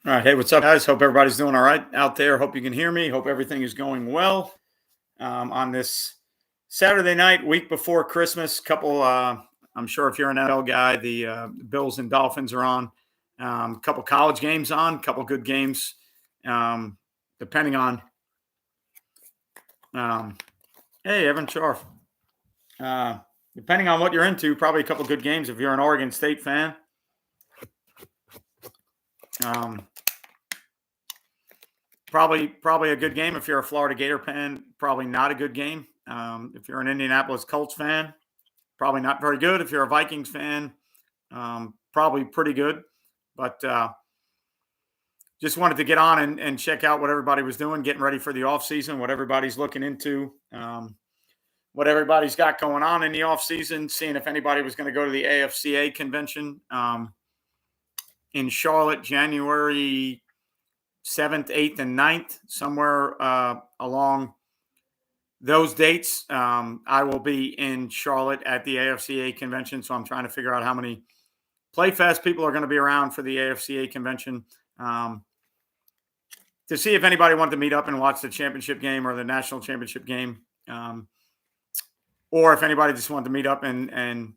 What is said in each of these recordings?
All right. Hey, what's up, guys? Hope everybody's doing all right out there. Hope you can hear me. Hope everything is going well on this Saturday night, week before Christmas. I'm sure if you're an NFL guy, the Bills and Dolphins are on. Couple college games on, couple good games, um, depending on. Um, hey, Evan Scharf. Uh, Depending on what you're into, probably a couple good games if you're an Oregon State fan. Um, Probably a good game if you're a Florida Gator fan. Probably not a good game if you're an Indianapolis Colts fan. Probably not very good if you're a Vikings fan. Probably pretty good, but just wanted to get on and check out what everybody was doing, getting ready for the off season, what everybody's looking into, what everybody's got going on in the off season, seeing if anybody was going to go to the AFCA convention in Charlotte, January 7th, 8th, and 9th, somewhere along those dates. I will be in Charlotte at the AFCA convention, so I'm trying to figure out how many PlayFest people are going to be around for the AFCA convention to see if anybody wanted to meet up and watch the championship game or the national championship game, or if anybody just wanted to meet up and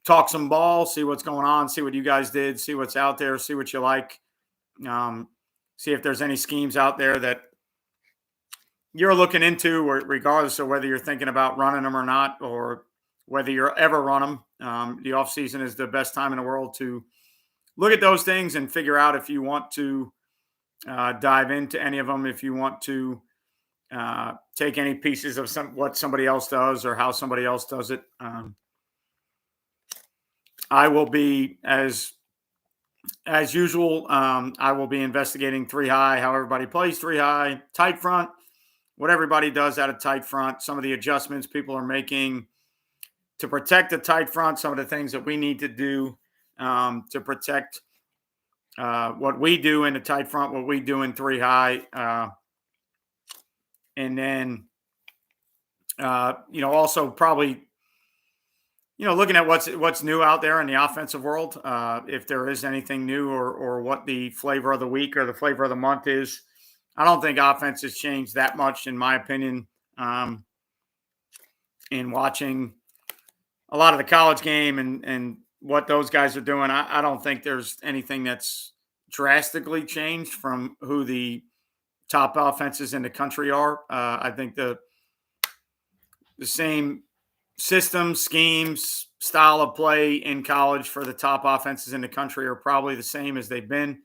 talk some ball, see what's going on, see what you guys did, see what's out there, see what you like. See if there's any schemes out there that you're looking into, or regardless of whether you're thinking about running them or not, or whether you're ever run them. The off season is the best time in the world to look at those things and figure out if you want to dive into any of them, if you want to take any pieces of what somebody else does or how somebody else does it. I will be as usual, I will be investigating three high, how everybody plays three high, tight front, what everybody does out of tight front, some of the adjustments people are making to protect the tight front, some of the things that we need to do to protect what we do in the tight front, what we do in three high. And then, also probably, looking at what's new out there in the offensive world, if there is anything new or what the flavor of the week or the flavor of the month is. I don't think offense has changed that much, in my opinion, in watching a lot of the college game and what those guys are doing. I don't think there's anything that's drastically changed from who the top offenses in the country are. I think the same system, schemes, style of play in college for the top offenses in the country are probably the same as they've been.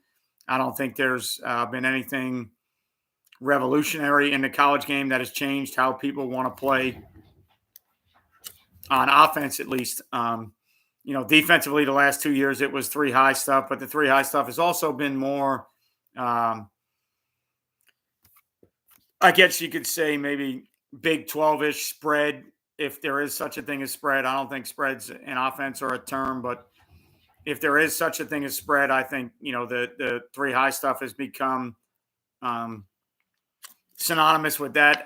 I don't think there's been anything revolutionary in the college game that has changed how people want to play on offense, at least. Defensively, the last 2 years, it was three high stuff, but the three high stuff has also been more, I guess you could say maybe Big 12-ish spread, if there is such a thing as spread. I don't think spreads in offense are a term, but if there is such a thing as spread, I think, the three high stuff has become synonymous with that.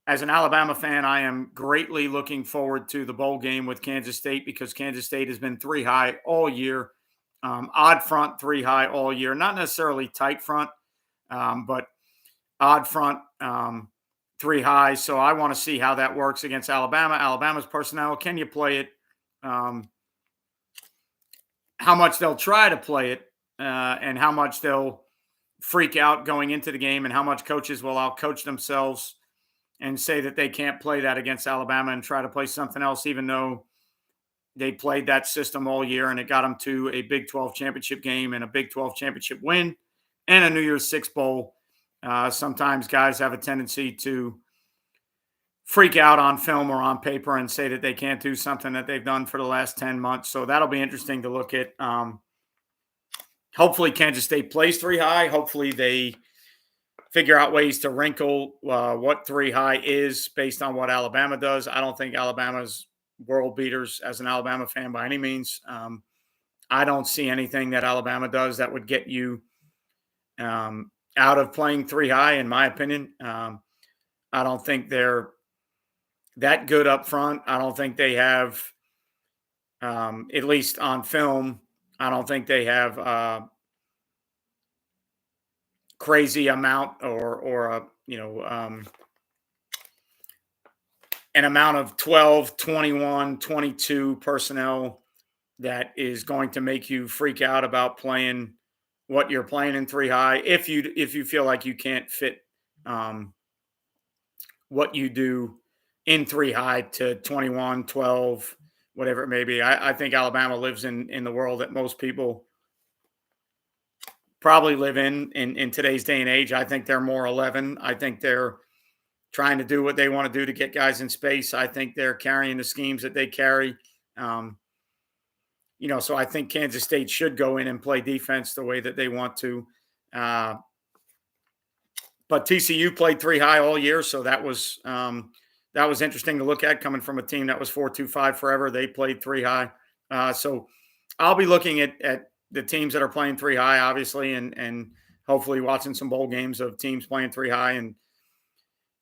As an Alabama fan, I am greatly looking forward to the bowl game with Kansas State, because Kansas State has been three high all year, odd front three high all year, not necessarily tight front, but odd front three high. So I want to see how that works against Alabama. Alabama's personnel, can you play it? How much they'll try to play it, and how much they'll freak out going into the game, and how much coaches will out-coach themselves and say that they can't play that against Alabama and try to play something else, even though they played that system all year and it got them to a Big 12 championship game and a Big 12 championship win and a New Year's Six bowl. Sometimes guys have a tendency to freak out on film or on paper and say that they can't do something that they've done for the last 10 months. So that'll be interesting to look at. Hopefully Kansas State plays three high. Hopefully they figure out ways to wrinkle what three high is based on what Alabama does. I don't think Alabama's world beaters as an Alabama fan by any means. I don't see anything that Alabama does that would get you out of playing three high, in my opinion. I don't think they're that good up front. I don't think they have, at least on film, I don't think they have crazy amount or a, an amount of 12, 21, 22 personnel that is going to make you freak out about playing what you're playing in three high if you feel like you can't fit um, what you do in three high to 21, 12, whatever it may be. I think Alabama lives in the world that most people probably live in today's day and age. I think they're more 11. I think they're trying to do what they want to do to get guys in space. I think they're carrying the schemes that they carry. Um, so I think Kansas State should go in and play defense the way that they want to. Uh, but TCU played three high all year, so that was interesting to look at. Coming from a team that was 4-2-5 forever, they played three high. So I'll be looking at the teams that are playing three high, obviously, and hopefully watching some bowl games of teams playing three high. And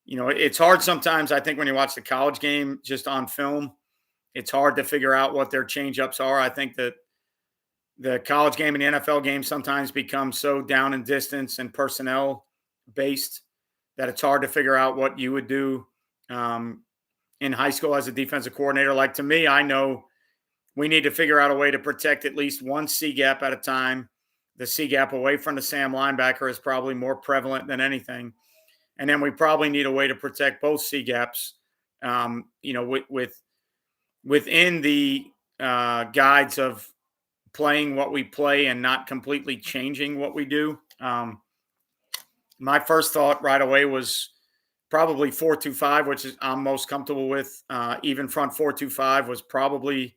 it's hard sometimes. I think when you watch the college game just on film, it's hard to figure out what their change-ups are. I think that the college game and the NFL game sometimes become so down in distance and personnel based that it's hard to figure out what you would do in high school as a defensive coordinator. Like, to me, I know we need to figure out a way to protect at least one C gap at a time. The C gap away from the Sam linebacker is probably more prevalent than anything. And then we probably need a way to protect both C gaps, within the guides of playing what we play and not completely changing what we do. My first thought right away was probably 4-2-5, which is I'm most comfortable with. Even front 4-2-5 was probably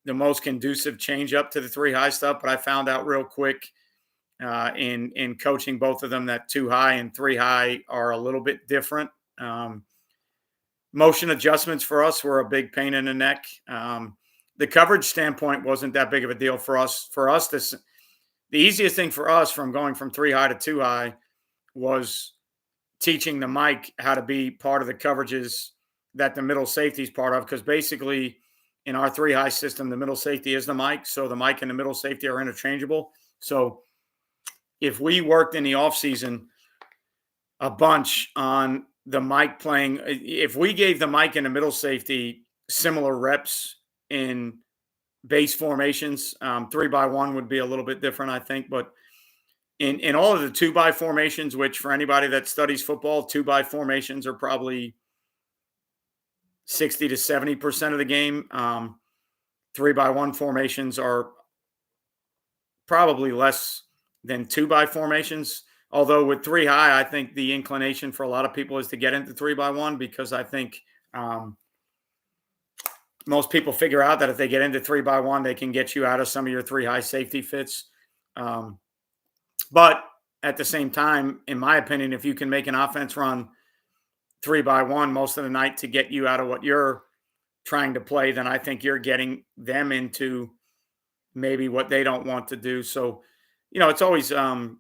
the most conducive change up to the three high stuff. But I found out real quick in coaching both of them that two high and three high are a little bit different. Motion adjustments for us were a big pain in the neck. The coverage standpoint wasn't that big of a deal for us. The easiest thing for us from going from three high to two high was teaching the Mike how to be part of the coverages that the middle safety is part of. Because basically in our three high system, the middle safety is the Mike. So the Mike and the middle safety are interchangeable. So if we worked in the offseason a bunch on the Mike playing, if we gave the Mike and the middle safety similar reps in base formations, 3-by-1 would be a little bit different, I think. But in all of the 2-by formations, which for anybody that studies football, 2-by formations are probably 60 to 70% of the game. 3-by-1 formations are probably less than 2-by formations. Although with three high, I think the inclination for a lot of people is to get into 3-by-1 because I think most people figure out that if they get into 3-by-1, they can get you out of some of your three high safety fits. But at the same time, in my opinion, if you can make an offense run 3-by-1 most of the night to get you out of what you're trying to play, then I think you're getting them into maybe what they don't want to do. So, it's always a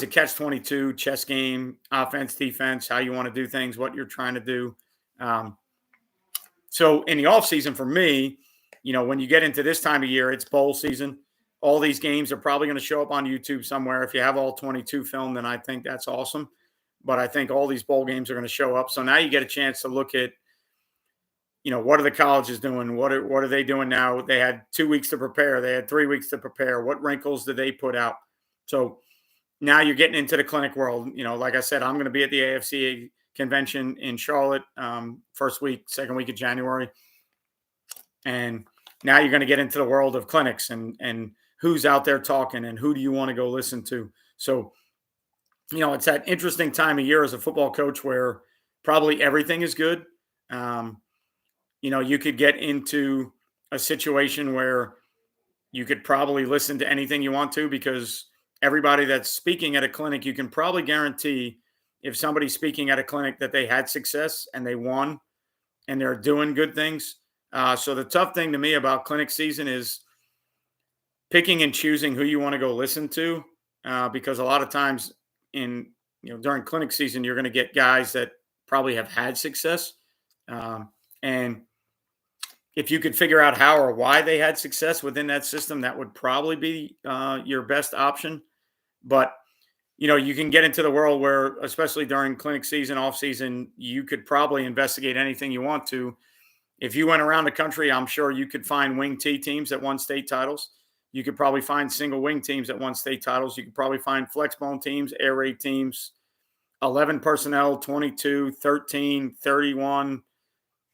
catch-22 chess game, offense, defense, how you want to do things, what you're trying to do. So in the offseason for me, when you get into this time of year, it's bowl season. All these games are probably going to show up on YouTube somewhere. If you have all 22 filmed, then I think that's awesome. But I think all these bowl games are going to show up. So now you get a chance to look at, what are the colleges doing? What are they doing now? They had 2 weeks to prepare. They had 3 weeks to prepare. What wrinkles did they put out? So now you're getting into the clinic world. Like I said, I'm going to be at the AFCA convention in Charlotte, first week, second week of January. And now you're going to get into the world of clinics and who's out there talking and who do you want to go listen to. So, it's that interesting time of year as a football coach where probably everything is good. You could get into a situation where you could probably listen to anything you want to because everybody that's speaking at a clinic, you can probably guarantee if somebody's speaking at a clinic that they had success and they won and they're doing good things. So the tough thing to me about clinic season is picking and choosing who you want to go listen to, because a lot of times during clinic season, you're going to get guys that probably have had success. And if you could figure out how or why they had success within that system, that would probably be your best option. But you can get into the world where, especially during clinic season, off season, you could probably investigate anything you want to. If you went around the country, I'm sure you could find wing T teams that won state titles. You could probably find single wing teams that won state titles. You could probably find flex bone teams, air raid teams, 11 personnel, 22, 13, 31.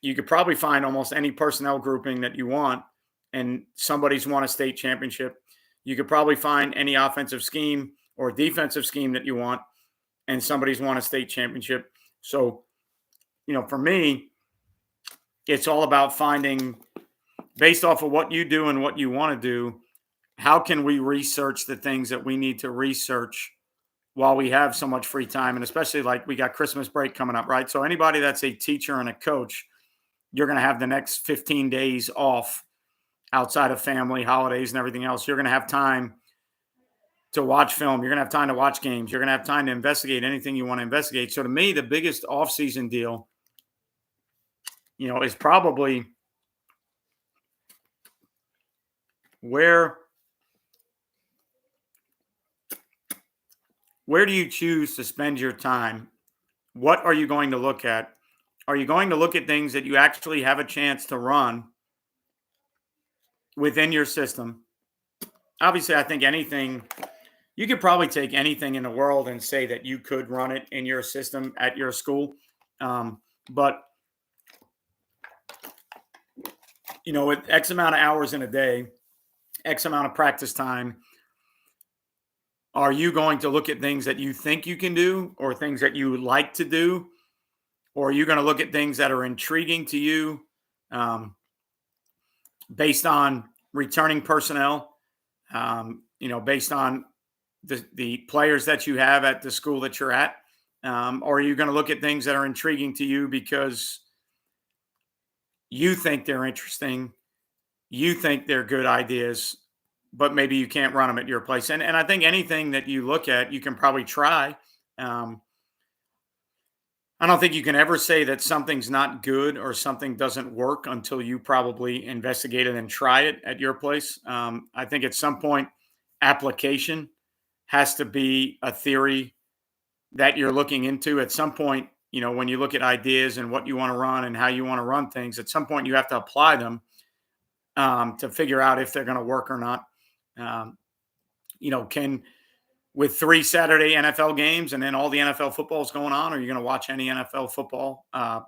You could probably find almost any personnel grouping that you want, and somebody's won a state championship. You could probably find any offensive scheme or defensive scheme that you want, and somebody's won a state championship. So, for me, it's all about finding, based off of what you do and what you want to do, how can we research the things that we need to research while we have so much free time? And especially like we got Christmas break coming up, right? So anybody that's a teacher and a coach, you're going to have the next 15 days off outside of family, holidays, and everything else. You're going to have time to watch film. You're going to have time to watch games. You're going to have time to investigate anything you want to investigate. So to me, the biggest off-season deal, is probably where do you choose to spend your time? What are you going to look at? Are you going to look at things that you actually have a chance to run within your system? Obviously, I think you could probably take anything in the world and say that you could run it in your system at your school. But, with X amount of hours in a day, X amount of practice time, are you going to look at things that you think you can do or things that you would like to do? Or are you going to look at things that are intriguing to you based on returning personnel, based on the players that you have at the school that you're at? Or are you going to look at things that are intriguing to you because you think they're interesting, you think they're good ideas, but maybe you can't run them at your place? And I think anything that you look at, you can probably try. I don't think you can ever say that something's not good or something doesn't work until you probably investigate it and try it at your place. I think at some point, application has to be a theory that you're looking into. At some point, when you look at ideas and what you want to run and how you want to run things, at some point you have to apply them to figure out if they're going to work or not. With 3 Saturday NFL games and then all the NFL football is going on, are you going to watch any NFL football?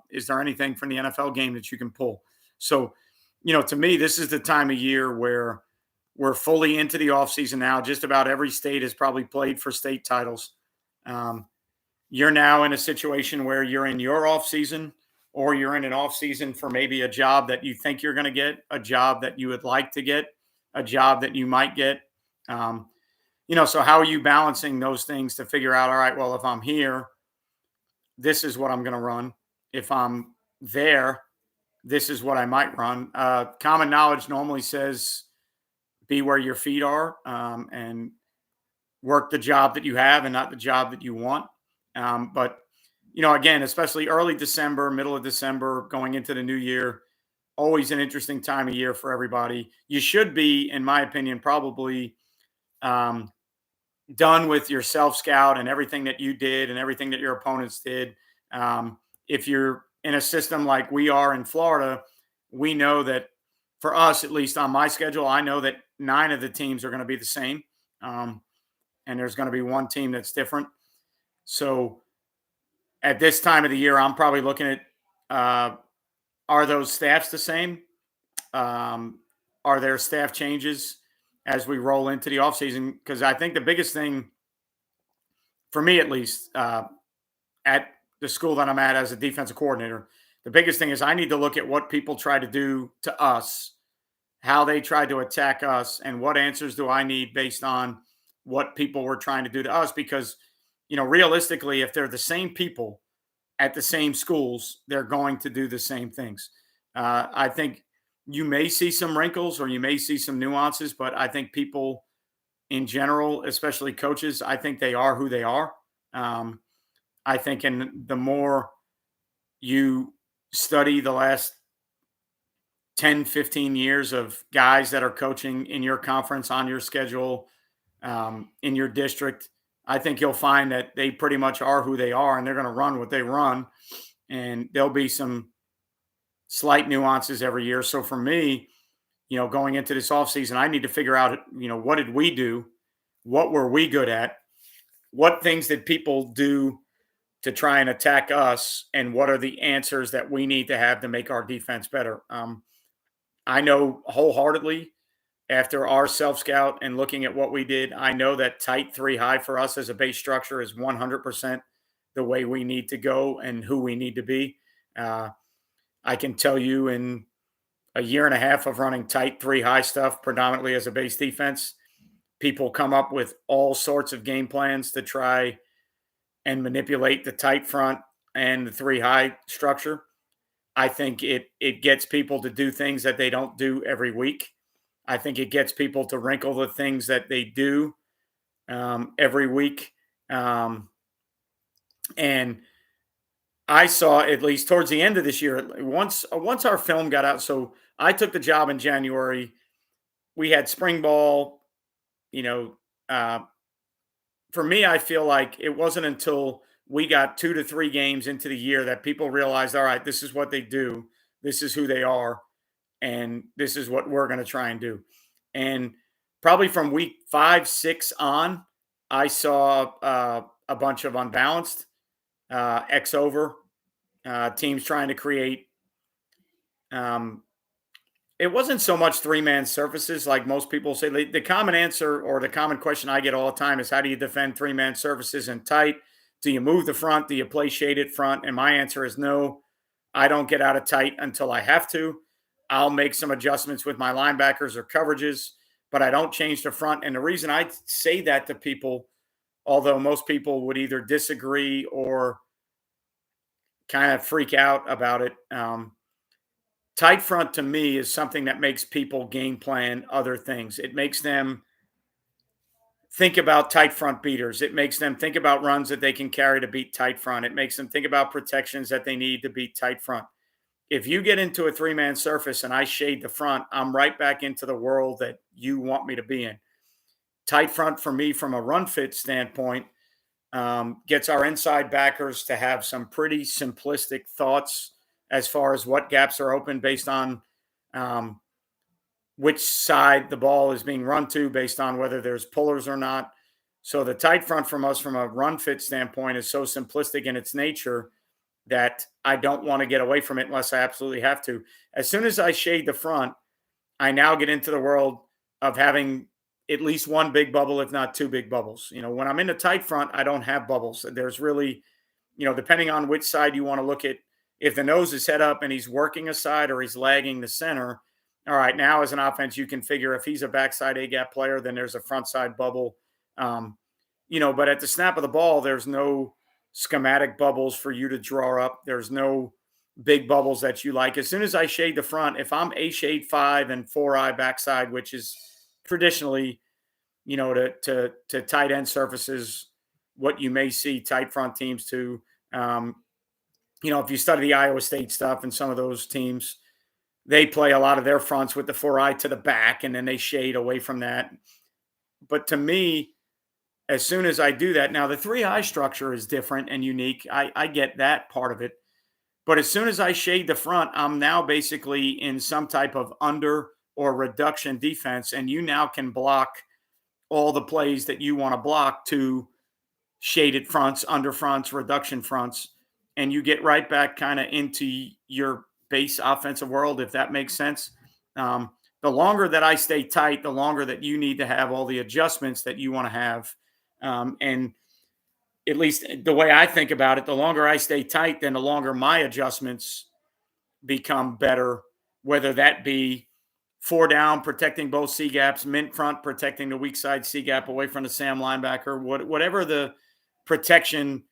Is there anything from the NFL game that you can pull? So, to me, this is the time of year where we're fully into the offseason now. Just about every state has probably played for state titles. You're now in a situation where you're in your offseason, or you're in an offseason for maybe a job that you think you're going to get, a job that you would like to get, a job that you might get. So how are you balancing those things to figure out, all right, well, if I'm here, this is what I'm going to run. If I'm there, this is what I might run. Common knowledge normally says be where your feet are and work the job that you have and not the job that you want. But, again, especially early December, middle of December, going into the new year, always an interesting time of year for everybody. You should be, in my opinion, probably done with your self scout and everything that you did and everything that your opponents did. If you're in a system like we are in Florida, we know that for us, at least on my schedule, I know that 9 of the teams are going to be the same. And there's going to be one team that's different. So at this time of the year, I'm probably looking at, are those staffs the same? Are there staff changes as we roll into the offseason? Because I think the biggest thing, for me at least, at the school that I'm at as a defensive coordinator, the biggest thing is I need to look at what people try to do to us, how they tried to attack us, and what answers do I need based on what people were trying to do to us. Because, realistically, if they're the same people at the same schools, they're going to do the same things. I think you may see some wrinkles or you may see some nuances, but I think people in general, especially coaches, I think they are who they are. I think the more you study the last 10, 15 years of guys that are coaching in your conference, on your schedule, in your district, I think you'll find that they pretty much are who they are, and they're going to run what they run. And there'll be some slight nuances every year. So for me, going into this offseason, I need to figure out, what did we do? What were we good at? What things did people do to try and attack us? And what are the answers that we need to have to make our defense better? I know wholeheartedly after our self scout and looking at what we did, I know that tight three high for us as a base structure is 100% the way we need to go and who we need to be. Uh, I can tell you in a year and a half of running tight three high stuff, predominantly as a base defense, people come up with all sorts of game plans to try and manipulate the tight front and the three high structure. I think it gets people to do things that they don't do every week. I think it gets people to wrinkle the things that they do every week. And I saw, at least towards the end of this year, once our film got out. So I took the job in January. We had spring ball. You know, uh, for me, I feel like it wasn't until we got 2 to 3 games into the year that people realized, all right, this is what they do, this is who they are, and this is what we're going to try and do. And probably from week 5, 6 on, I saw a bunch of unbalanced X over teams trying to create. Um, it wasn't so much three-man surfaces like most people say. The common answer or the common question I get all the time is, how do you defend three-man surfaces in tight? Do you move the front? Do you play shaded front? And my answer is no. I don't get out of tight until I have to. I'll make some adjustments with my linebackers or coverages, but I don't change the front. And the reason I say that to people, although most people would either disagree or kind of freak out about it, tight front to me is something that makes people game plan other things. It makes them think about tight front beaters. It makes them think about runs that they can carry to beat tight front. It makes them think about protections that they need to beat tight front. If you get into a three-man surface and I shade the front, I'm right back into the world that you want me to be in. Tight front for me, from a run fit standpoint, gets our inside backers to have some pretty simplistic thoughts as far as what gaps are open based on um, which side the ball is being run to, based on whether there's pullers or not. So the tight front from us, from a run fit standpoint, is so simplistic in its nature that I don't want to get away from it unless I absolutely have to. As soon as I shade the front, I now get into the world of having at least one big bubble, if not two big bubbles. When I'm in the tight front, I don't have bubbles. There's really, depending on which side you want to look at, if the nose is head up and he's working a side or he's lagging the center, all right, now as an offense, you can figure if he's a backside A-gap player, then there's a front side bubble. But at the snap of the ball, there's no schematic bubbles for you to draw up. There's no big bubbles that you like. As soon as I shade the front, if I'm A shade 5 and 4-eye backside, which is traditionally, to tight end surfaces, what you may see tight front teams to, if you study the Iowa State stuff and some of those teams, they play a lot of their fronts with the 4-eye to the back, and then they shade away from that. But to me, as soon as I do that, now the 3-eye structure is different and unique. I get that part of it. But as soon as I shade the front, I'm now basically in some type of under or reduction defense, and you now can block all the plays that you want to block to shaded fronts, under fronts, reduction fronts, and you get right back kind of into your base offensive world, if that makes sense. The longer that I stay tight, the longer that you need to have all the adjustments that you want to have. And at least the way I think about it, the longer I stay tight, then the longer my adjustments become better, whether that be 4 down, protecting both C gaps, mint front, protecting the weak side C gap away from the Sam linebacker, whatever the protection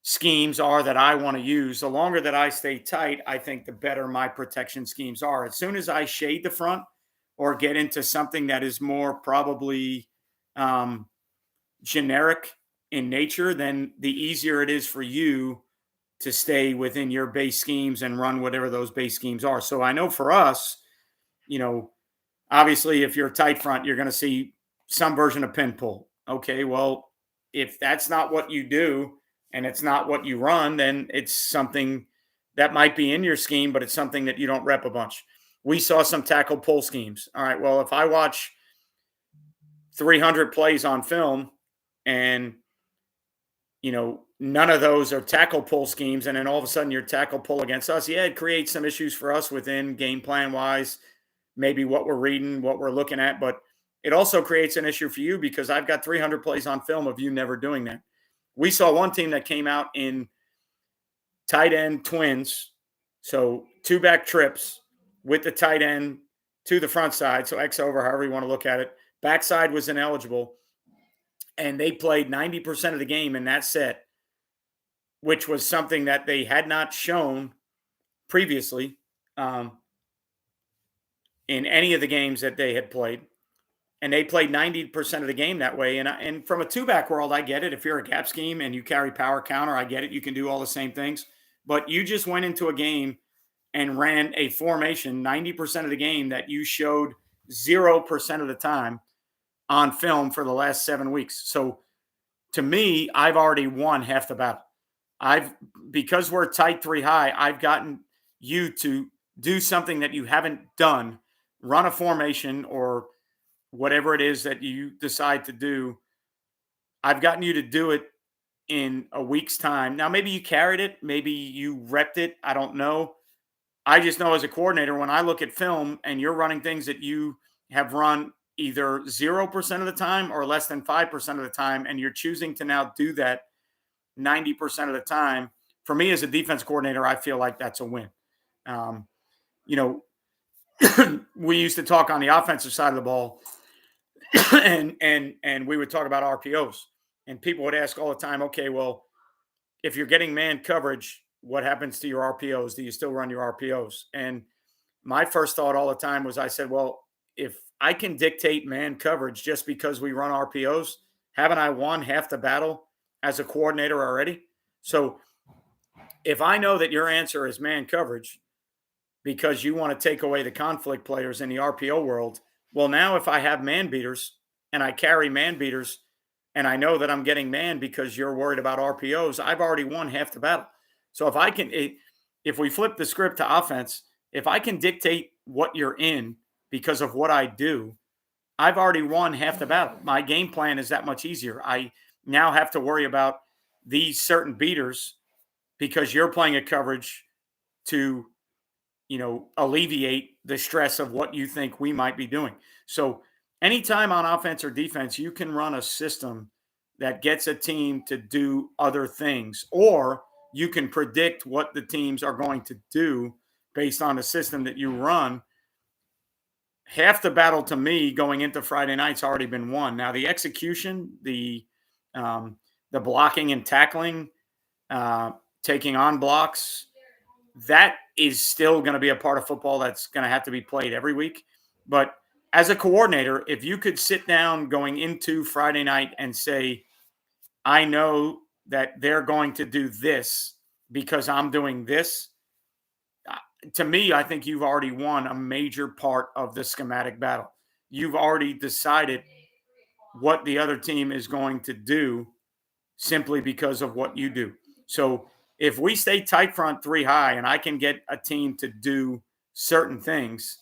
schemes are that I want to use. The longer that I stay tight, I think the better my protection schemes are. As soon as I shade the front or get into something that is more probably generic in nature, then the easier it is for you to stay within your base schemes and run whatever those base schemes are. So I know for us, obviously if you're a tight front, you're going to see some version of pin pull. Okay, well, if that's not what you do and it's not what you run, then it's something that might be in your scheme, but it's something that you don't rep a bunch. We saw some tackle pull schemes. All right. Well, if I watch 300 plays on film and none of those are tackle pull schemes, and then all of a sudden your tackle pull against us, yeah, it creates some issues for us within game plan wise, maybe what we're reading, what we're looking at, but it also creates an issue for you because I've got 300 plays on film of you never doing that. We saw one team that came out in tight end twins, so two back trips with the tight end to the front side, so X over, however you want to look at it. Backside was ineligible, and they played 90% of the game in that set, which was something that they had not shown previously in any of the games that they had played. And they played 90% of the game that way. And from a two-back world, I get it. If you're a gap scheme and you carry power counter, I get it. You can do all the same things. But you just went into a game and ran a formation 90% of the game that you showed 0% of the time on film for the last 7 weeks. So to me, I've already won half the battle. Because we're tight three high, I've gotten you to do something that you haven't done, run a formation or whatever it is that you decide to do. I've gotten you to do it in a week's time. Now, maybe you carried it, maybe you repped it. I don't know. I just know as a coordinator, when I look at film and you're running things that you have run either 0% of the time or less than 5% of the time, and you're choosing to now do that 90% of the time, for me as a defense coordinator, I feel like that's a win. You know, we used to talk on the offensive side of the ball, and we would talk about RPOs, and people would ask all the time, okay, well, if you're getting man coverage, what happens to your RPOs? Do you still run your RPOs? And my first thought all the time was, I said, well, if I can dictate man coverage just because we run RPOs, haven't I won half the battle as a coordinator already? So if I know that your answer is man coverage because you want to take away the conflict players in the RPO world, well, now if I have man beaters and I carry man beaters and I know that I'm getting man because you're worried about RPOs, I've already won half the battle. So if we flip the script to offense, if I can dictate what you're in because of what I do, I've already won half the battle. My game plan is that much easier. I now have to worry about these certain beaters because you're playing a coverage to, alleviate the stress of what you think we might be doing. So anytime on offense or defense, you can run a system that gets a team to do other things, or you can predict what the teams are going to do based on the system that you run. Half the battle to me going into Friday night's already been won. Now the execution, the blocking and tackling, taking on blocks, that is still going to be a part of football that's going to have to be played every week. But as a coordinator, if you could sit down going into Friday night and say, I know that they're going to do this because I'm doing this, to me, I think you've already won a major part of the schematic battle. You've already decided what the other team is going to do simply because of what you do. So if we stay tight front three high and I can get a team to do certain things,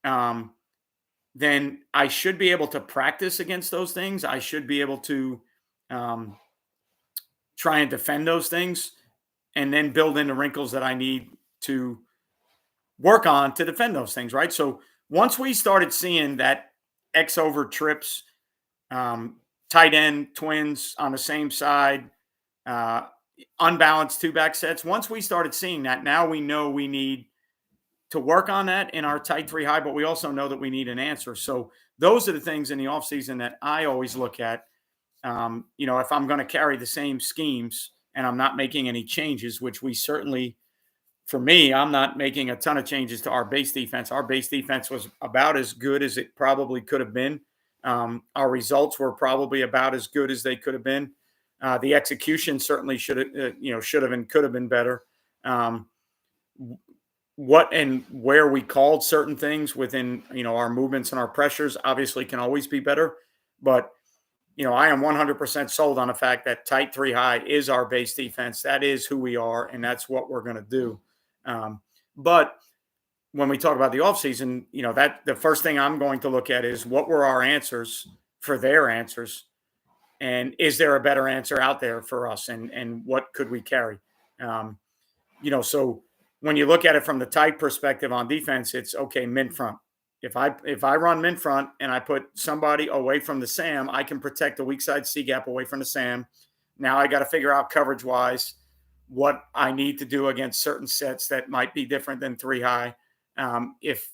then I should be able to practice against those things. I should be able to try and defend those things and then build in the wrinkles that I need to work on to defend those things, right? So once we started seeing that X over trips, tight end twins on the same side, unbalanced two back sets, once we started seeing that, now we know we need to work on that in our tight three high, but we also know that we need an answer. So those are the things in the offseason that I always look at. If I'm going to carry the same schemes and I'm not making any changes, which we certainly, for me, I'm not making a ton of changes to our base defense. Our base defense was about as good as it probably could have been. Our results were probably about as good as they could have been. The execution certainly should have and could have been better. What and where we called certain things within, our movements and our pressures obviously can always be better. But I am 100% sold on the fact that tight three high is our base defense. That is who we are, and that's what we're going to do. But when we talk about the offseason, that the first thing I'm going to look at is what were our answers for their answers, and is there a better answer out there for us, and what could we carry? So when you look at it from the tight perspective on defense, it's okay, mint front. If I run mint front and I put somebody away from the Sam, I can protect the weak side C gap away from the Sam. Now I got to figure out coverage wise what I need to do against certain sets that might be different than three high. If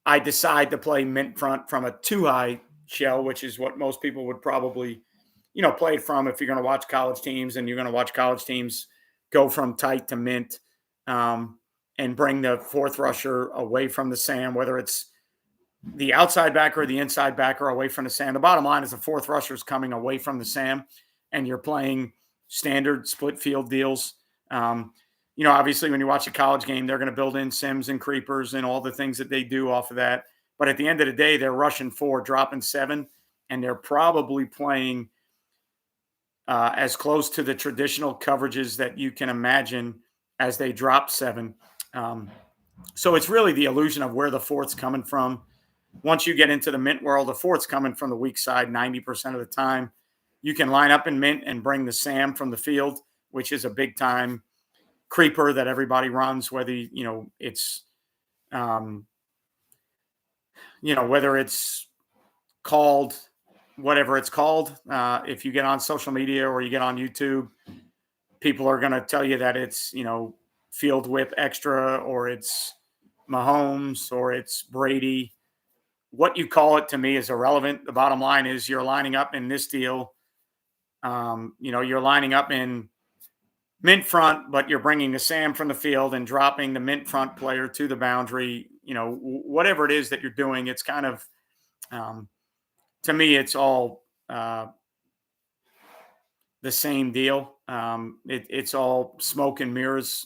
I decide to play mint front from a two high shell, which is what most people would probably, play it from if you're going to watch college teams, and you're going to watch college teams go from tight to mint, and bring the fourth rusher away from the Sam, whether it's the outside backer or the inside backer away from the Sam. The bottom line is the fourth rusher is coming away from the Sam, and you're playing standard split field deals. Obviously when you watch a college game, they're going to build in sims and creepers and all the things that they do off of that. But at the end of the day, they're rushing 4, dropping 7, and they're probably playing as close to the traditional coverages that you can imagine as they drop 7. So it's really the illusion of where the fourth's coming from. Once you get into the mint world, the fourth's coming from the weak side 90% of the time. You can line up in mint and bring the Sam from the field, which is a big time creeper that everybody runs, whether it's whether it's called whatever it's called. If you get on social media or you get on YouTube, people are going to tell you that it's field whip extra, or it's Mahomes, or it's Brady. What you call it to me is irrelevant. The bottom line is you're lining up in this deal. You're lining up in mint front, but you're bringing the Sam from the field and dropping the mint front player to the boundary. Whatever it is that you're doing, it's kind of, to me, it's all the same deal. It's all smoke and mirrors.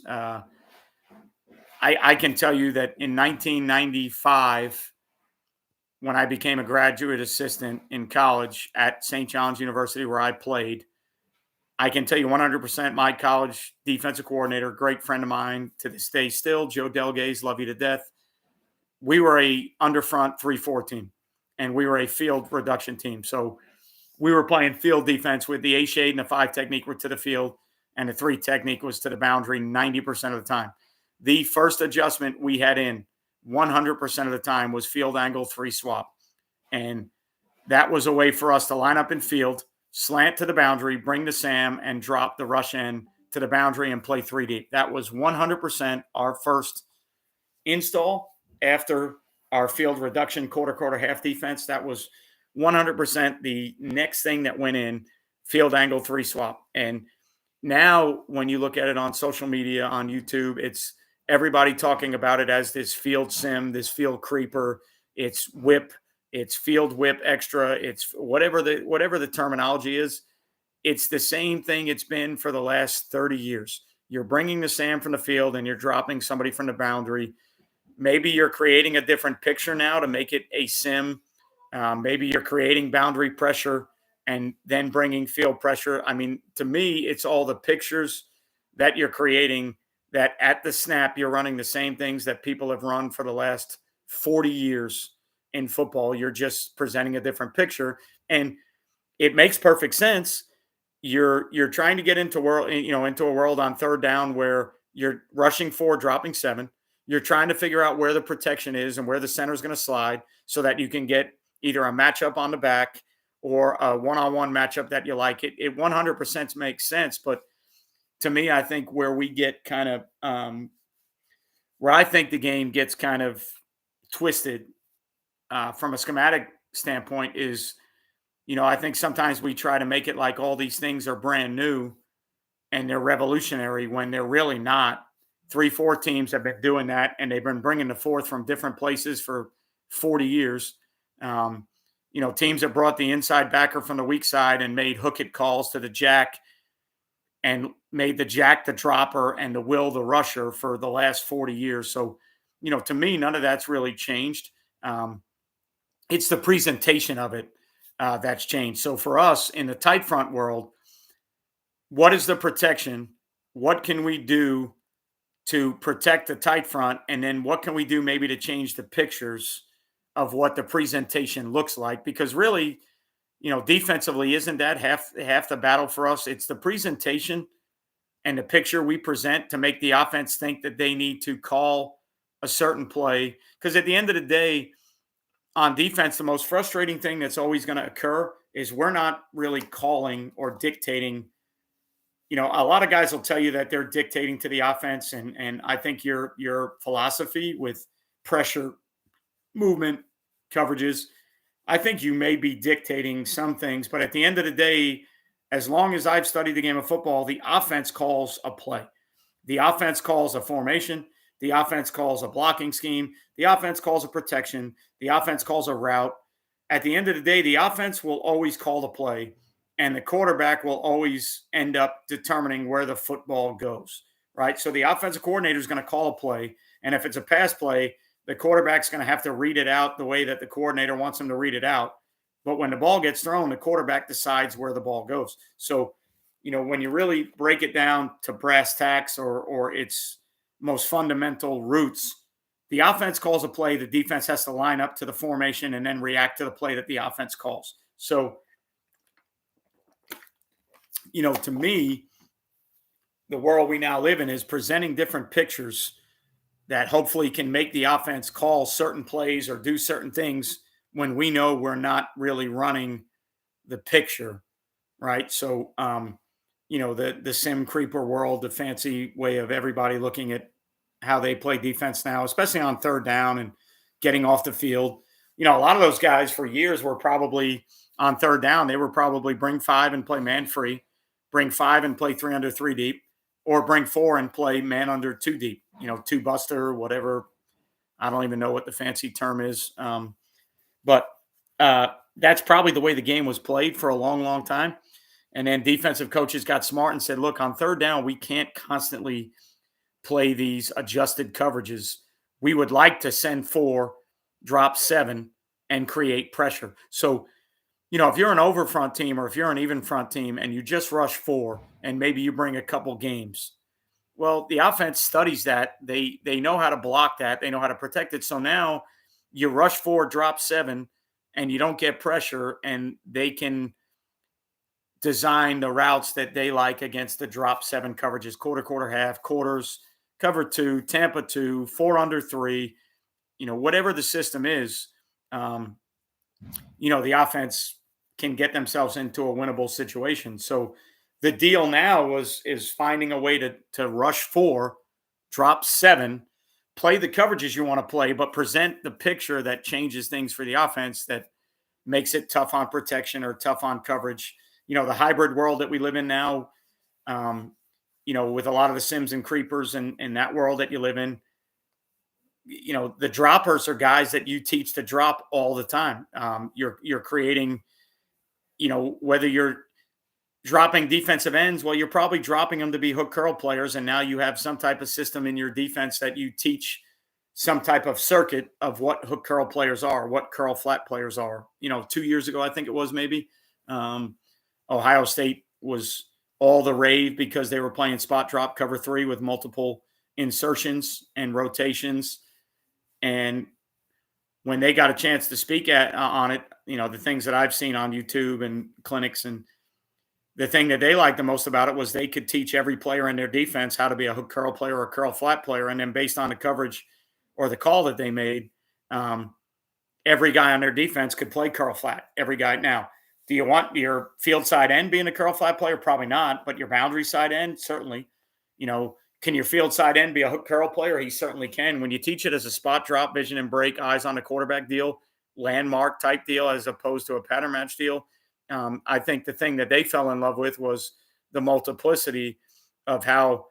I can tell you that in 1995, when I became a graduate assistant in college at St. John's University, where I played, I can tell you 100% my college defensive coordinator, great friend of mine to this day still, Joe Delgaze, love you to death. We were a underfront 3-4 team, and we were a field reduction team. So we were playing field defense with the A shade and the 5 technique were to the field, and the 3 technique was to the boundary 90% of the time. The first adjustment we had in 100% of the time was field angle 3 swap. And that was a way for us to line up in field, slant to the boundary, bring the Sam, and drop the rush in to the boundary and play 3 deep. That was 100% our first install after our field reduction quarter half defense. That was 100% the next thing that went in, field angle 3 swap. And now when you look at it on social media, on YouTube, it's everybody talking about it as this field sim, this field creeper. It's whip, it's field whip extra, it's whatever the terminology is. It's the same thing it's been for the last 30 years. You're bringing the Sam from the field and you're dropping somebody from the boundary. Maybe you're creating a different picture now to make it a sim. Maybe you're creating boundary pressure and then bringing field pressure. I mean, to me, it's all the pictures that you're creating, that at the snap, you're running the same things that people have run for the last 40 years in football. You're just presenting a different picture, and it makes perfect sense. You're trying to get into a world on third down where you're rushing 4, dropping 7. You're trying to figure out where the protection is and where the center is going to slide so that you can get either a matchup on the back or a one-on-one matchup that you like. It 100% makes sense. But to me, I think where we get kind of where I think the game gets kind of twisted from a schematic standpoint is, I think sometimes we try to make it like all these things are brand new and they're revolutionary when they're really not. 3-4 teams have been doing that, and they've been bringing the fourth from different places for 40 years. Teams have brought the inside backer from the weak side and made hook it calls to the jack and made the jack the dropper and the will the rusher for the last 40 years. So, to me, none of that's really changed. It's the presentation of it that's changed. So for us in the tight front world, what is the protection? What can we do to protect the tight front? And then what can we do maybe to change the pictures of what the presentation looks like? Because really, defensively, isn't that half the battle for us? It's the presentation and the picture we present to make the offense think that they need to call a certain play. Because at the end of the day, on defense, the most frustrating thing that's always going to occur is we're not really calling or dictating. A lot of guys will tell you that they're dictating to the offense, and I think your philosophy with pressure, movement, coverages, I think you may be dictating some things, but at the end of the day, as long as I've studied the game of football, the offense calls a play. The offense calls a formation. The offense calls a blocking scheme. The offense calls a protection. The offense calls a route. At the end of the day, the offense will always call the play, and the quarterback will always end up determining where the football goes, right? So the offensive coordinator is going to call a play, and if it's a pass play, the quarterback's going to have to read it out the way that the coordinator wants him to read it out. But when the ball gets thrown, the quarterback decides where the ball goes. So, when you really break it down to brass tacks or its most fundamental roots, the offense calls a play, the defense has to line up to the formation and then react to the play that the offense calls. So, to me, the world we now live in is presenting different pictures that hopefully can make the offense call certain plays or do certain things when we know we're not really running the picture, right? So, the sim creeper world, the fancy way of everybody looking at how they play defense now, especially on third down and getting off the field. A lot of those guys for years were probably on third down. They were probably bring 5 and play man free, bring 5 and play 3 under 3 deep, or bring 4 and play man under 2 deep, 2 buster, whatever. I don't even know what the fancy term is. But that's probably the way the game was played for a long, long time. And then defensive coaches got smart and said, look, on third down, we can't constantly play these adjusted coverages. We would like to send 4, drop 7, and create pressure. So, if you're an over front team or if you're an even front team and you just rush 4 and maybe you bring a couple games, well, the offense studies that. They know how to block that. They know how to protect it. So now you rush 4, drop 7, and you don't get pressure, and they can design the routes that they like against the drop 7 coverages, quarter, half, quarters, cover 2, Tampa 2, 4 under 3, whatever the system is, the offense can get themselves into a winnable situation. So the deal now is finding a way to rush 4, drop 7, play the coverages you want to play, but present the picture that changes things for the offense that makes it tough on protection or tough on coverage. The hybrid world that we live in now, with a lot of the sims and creepers and that world that you live in, the droppers are guys that you teach to drop all the time. You're creating, whether you're dropping defensive ends, well, you're probably dropping them to be hook curl players. And now you have some type of system in your defense that you teach some type of circuit of what hook curl players are, what curl flat players are. 2 years ago, I think it was maybe, Ohio State was all the rave because they were playing spot drop cover 3 with multiple insertions and rotations. And when they got a chance to speak on it, the things that I've seen on YouTube and clinics, and the thing that they liked the most about it was they could teach every player in their defense how to be a hook curl player or a curl flat player. And then based on the coverage or the call that they made, every guy on their defense could play curl flat. Every guy. Now, do you want your field side end being a curl flat player? Probably not. But your boundary side end, certainly. Can your field side end be a hook curl player? He certainly can. When you teach it as a spot drop, vision and break, eyes on the quarterback deal, landmark type deal, as opposed to a pattern match deal, I think the thing that they fell in love with was the multiplicity of how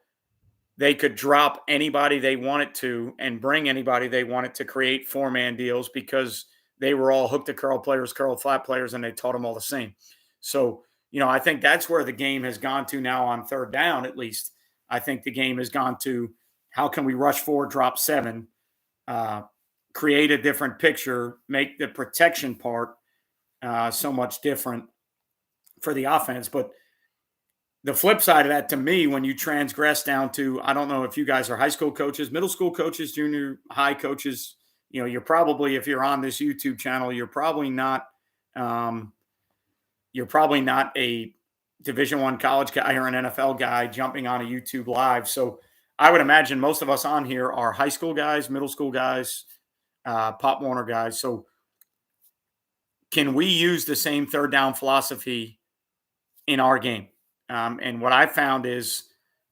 they could drop anybody they wanted to and bring anybody they wanted to create 4-man deals because they were all hook to curl players, curl flat players, and they taught them all the same. So, I think that's where the game has gone to now on third down, at least. I think the game has gone to how can we rush 4, drop 7, create a different picture, make the protection part so much different for the offense. But the flip side of that, to me, when you transgress down to, I don't know if you guys are high school coaches, middle school coaches, junior high coaches, you're probably, if you're on this YouTube channel, um, you're probably not a Division One college guy or an NFL guy jumping on a YouTube live. So I would imagine most of us on here are high school guys, middle school guys, Pop Warner guys. So can we use the same third down philosophy in our game? And what I found is,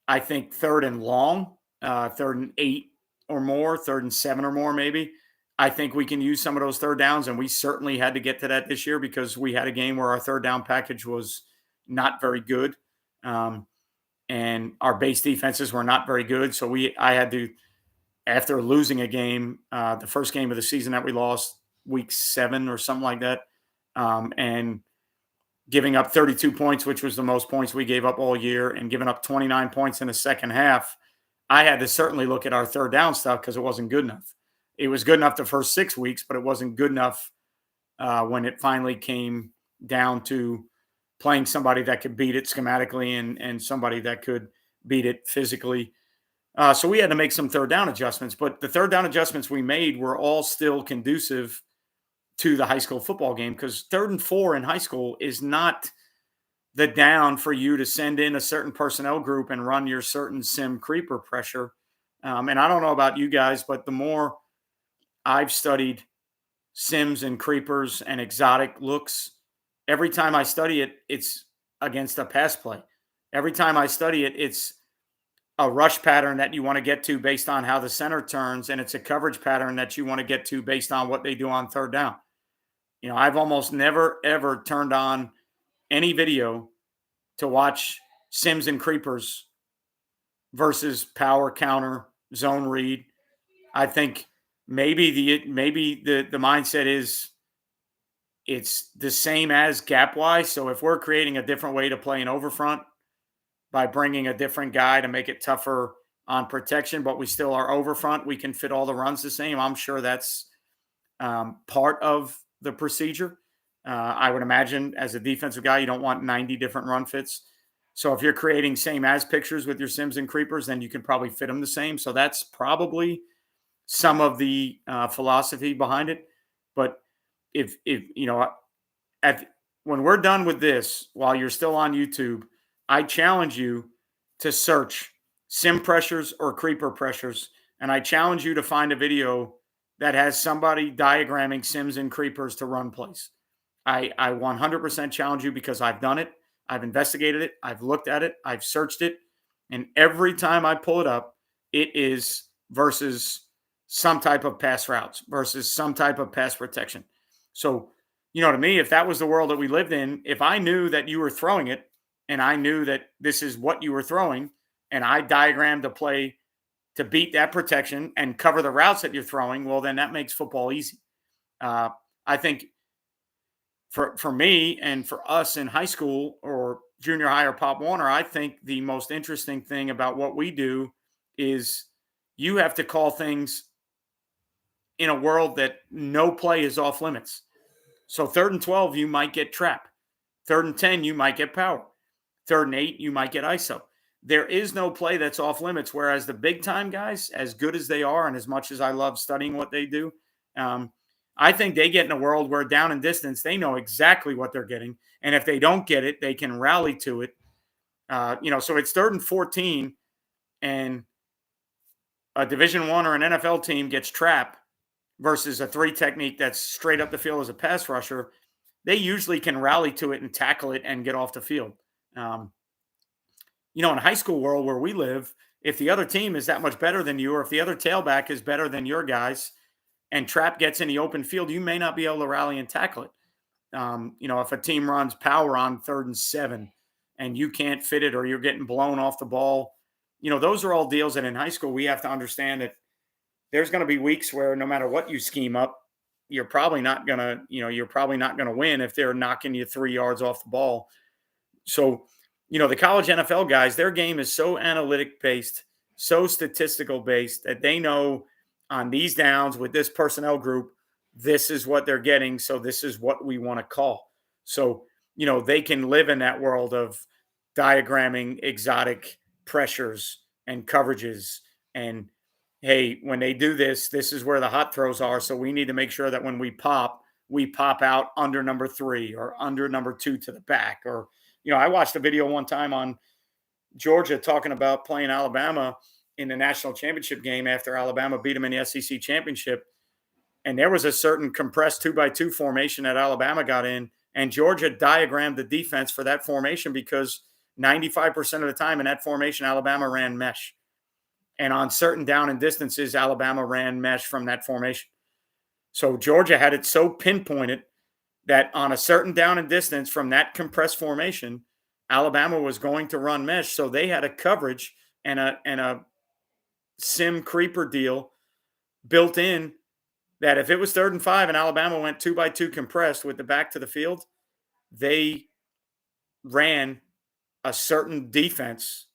I think third and long, third and 8 or more, third and 7 or more, maybe. I think we can use some of those third downs, and we certainly had to get to that this year because we had a game where our third down package was not very good, and our base defenses were not very good. So I had to, after losing a game, the first game of the season that we lost, week 7 or something like that, and giving up 32 points, which was the most points we gave up all year, and giving up 29 points in the second half, I had to certainly look at our third down stuff because it wasn't good enough. It was good enough the first 6 weeks, but it wasn't good enough when it finally came down to playing somebody that could beat it schematically and somebody that could beat it physically. So we had to make some third down adjustments, but the third down adjustments we made were all still conducive to the high school football game, because 3rd and 4 in high school is not the down for you to send in a certain personnel group and run your certain sim creeper pressure. And I don't know about you guys, but the more I've studied sims and creepers and exotic looks, every time I study it, it's against a pass play. Every time I study it, it's a rush pattern that you want to get to based on how the center turns, and it's a coverage pattern that you want to get to based on what they do on third down. I've almost never, ever turned on any video to watch sims and creepers versus power counter, zone read. I think maybe the mindset is it's the same as gap wise. So if we're creating a different way to play an overfront by bringing a different guy to make it tougher on protection, but we still are overfront, we can fit all the runs the same. I'm sure that's part of the procedure. I would imagine as a defensive guy, you don't want 90 different run fits. So if you're creating same as pictures with your sims and creepers, then you can probably fit them the same. So that's probably some of the philosophy behind it. But if when we're done with this, while you're still on YouTube, I challenge you to search sim pressures or creeper pressures, and I challenge you to find a video that has somebody diagramming sims and creepers to run plays. I 100% challenge you because I've done it. I've investigated it. I've looked at it. I've searched it. And every time I pull it up, it is versus some type of pass routes versus some type of pass protection. So, to me, if that was the world that we lived in, if I knew that you were throwing it and I knew that this is what you were throwing, and I diagrammed a play to beat that protection and cover the routes that you're throwing, well, then that makes football easy. I think for me and for us in high school or junior high or Pop Warner, I think the most interesting thing about what we do is you have to call things in a world that no play is off limits. So 3rd and 12, you might get trap. 3rd and 10, you might get power. 3rd and 8, you might get ISO. There is no play that's off limits, whereas the big time guys, as good as they are and as much as I love studying what they do, I think they get in a world where down and distance, they know exactly what they're getting. And if they don't get it, they can rally to it. So it's 3rd and 14 and a Division I or an NFL team gets trap versus a 3 technique that's straight up the field as a pass rusher. They usually can rally to it and tackle it and get off the field. In high school world where we live, if the other team is that much better than you, or if the other tailback is better than your guys and trap gets in the open field, you may not be able to rally and tackle it. If a team runs power on 3rd and 7 and you can't fit it or you're getting blown off the ball, those are all deals that in high school we have to understand that there's going to be weeks where no matter what you scheme up, you're probably not going to win if they're knocking you 3 yards off the ball. So, the college NFL guys, their game is so analytic based, so statistical based that they know on these downs with this personnel group, this is what they're getting. So this is what we want to call. So, they can live in that world of diagramming exotic pressures and coverages. And hey, when they do this, this is where the hot throws are. So we need to make sure that when we pop out under number 3 or under number 2 to the back. Or, I watched a video one time on Georgia talking about playing Alabama in the national championship game after Alabama beat them in the SEC championship. And there was a certain compressed 2-by-2 formation that Alabama got in, and Georgia diagrammed the defense for that formation because 95% of the time in that formation, Alabama ran mesh. And on certain down and distances, Alabama ran mesh from that formation. So Georgia had it so pinpointed that on a certain down and distance from that compressed formation, Alabama was going to run mesh. So they had a coverage and a sim creeper deal built in that if it was 3rd and 5 and Alabama went 2-by-2 compressed with the back to the field, they ran a certain defense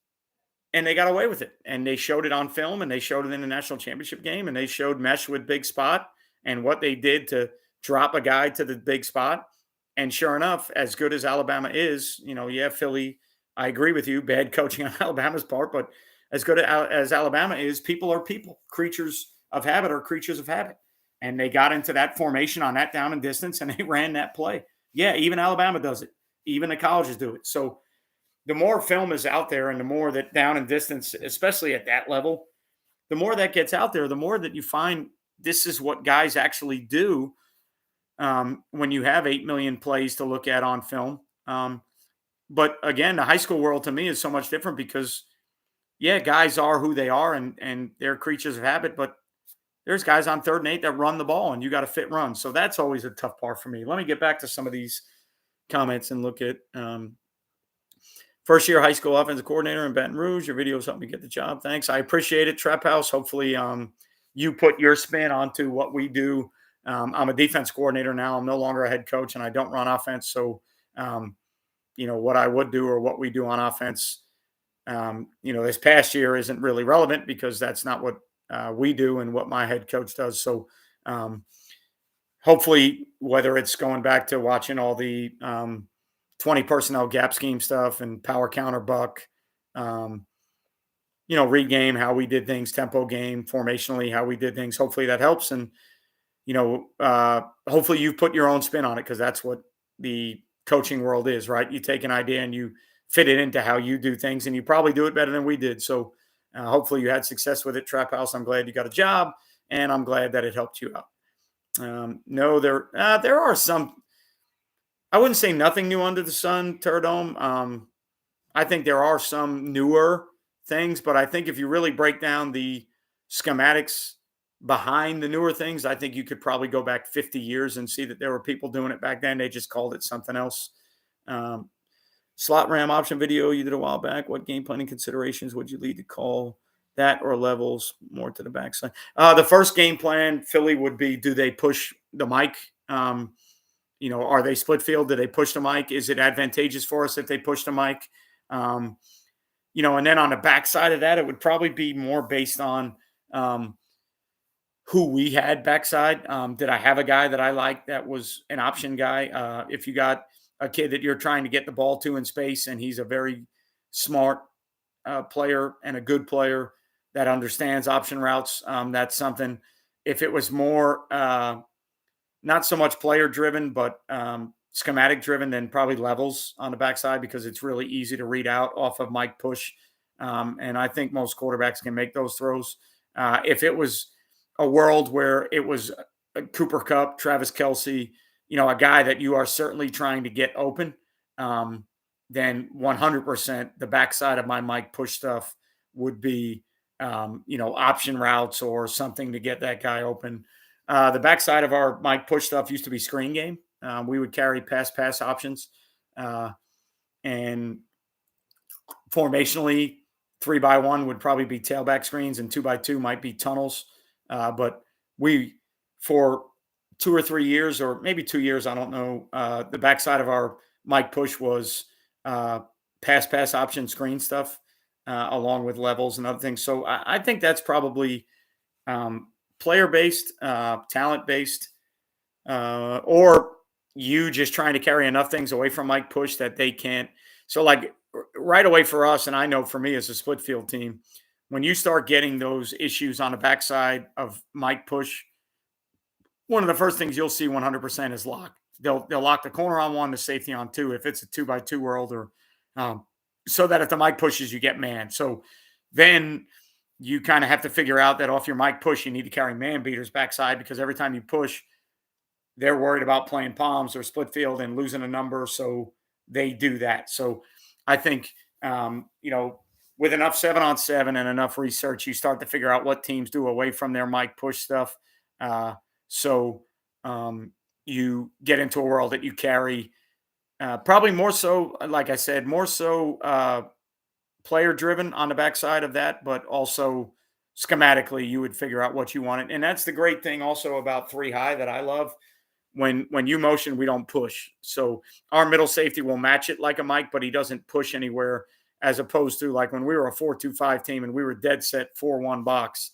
and they got away with it. And they showed it on film and they showed it in the national championship game and they showed mesh with big spot and what they did to drop a guy to the big spot. And sure enough, as good as Alabama is, Philly, I agree with you, bad coaching on Alabama's part, but as good as Alabama is, people are people. Creatures of habit are creatures of habit. And they got into that formation on that down and distance, and they ran that play. Yeah, even Alabama does it. Even the colleges do it. So the more film is out there and the more that down and distance, especially at that level, the more that gets out there, the more that you find this is what guys actually do when you have 8 million plays to look at on film. But again, the high school world to me is so much different because, yeah, guys are who they are and they're creatures of habit, but there's guys on 3rd and 8 that run the ball and you got to fit run. So that's always a tough part for me. Let me get back to some of these comments and look at first year high school offensive coordinator in Baton Rouge. Your videos helped me get the job. Thanks. I appreciate it. Trap House. Hopefully you put your spin onto what we do. I'm a defense coordinator now. I'm no longer a head coach and I don't run offense. So, what I would do or what we do on offense, this past year isn't really relevant because that's not what we do and what my head coach does. So hopefully, whether it's going back to watching all the 20 personnel gap scheme stuff and power counter buck, read game, how we did things, tempo game, formationally, how we did things. Hopefully that helps. And, hopefully you put your own spin on it because that's what the coaching world is, right? You take an idea and you fit it into how you do things and you probably do it better than we did. So hopefully you had success with it, Trap House. I'm glad you got a job and I'm glad that it helped you out. No, there are some, I wouldn't say nothing new under the sun, Turdome. I think there are some newer things, but I think if you really break down the schematics behind the newer things, I think you could probably go back 50 years and see that there were people doing it back then. They just called it something else. Slot RAM option video you did a while back. What game planning considerations would you lead to call that or levels more to the backside? The first game plan, Philly, would be, do they push the mic? Are they split field? Do they push the mic? Is it advantageous for us if they push the mic? And then on the backside of that, it would probably be more based on who we had backside. Did I have a guy that I liked that was an option guy? If you got a kid that you're trying to get the ball to in space and he's a very smart player and a good player that understands option routes, that's something. If it was more not so much player driven, but schematic driven, then probably levels on the backside because it's really easy to read out off of mic push. And I think most quarterbacks can make those throws. If it was a world where it was a Cooper Kupp, Travis Kelce, a guy that you are certainly trying to get open, then 100% the backside of my mic push stuff would be, option routes or something to get that guy open. The backside of our mic push stuff used to be screen game. We would carry pass options. And formationally, 3-by-1 would probably be tailback screens and 2-by-2 might be tunnels. But we, for 2 or 3 years, or maybe 2 years, I don't know, the backside of our mic push was pass option screen stuff, along with levels and other things. So I think that's probably player-based, talent-based. or you just trying to carry enough things away from Mike Push that they can't. So, like right away for us, and I know for me as a split field team, when you start getting those issues on the backside of Mike Push, one of the first things you'll see 100% is lock. They'll lock the corner on one, the safety on two, if it's a 2x2 world, or um, so that if the Mike pushes, you get man. So then you kind of have to figure out that off your Mike push, you need to carry man beaters backside, because every time you push, they're worried about playing palms or split field and losing a number. So they do that. So I think, with enough 7-on-7 and enough research, you start to figure out what teams do away from their Mike push stuff. So you get into a world that you carry, probably more so, like I said, more so player driven on the backside of that, but also schematically, you would figure out what you wanted. And that's the great thing also about three high that I love. When you motion, we don't push. So our middle safety will match it like a Mike, but he doesn't push anywhere, as opposed to like when we were a 4-2-5 team and we were dead set 4-1 box.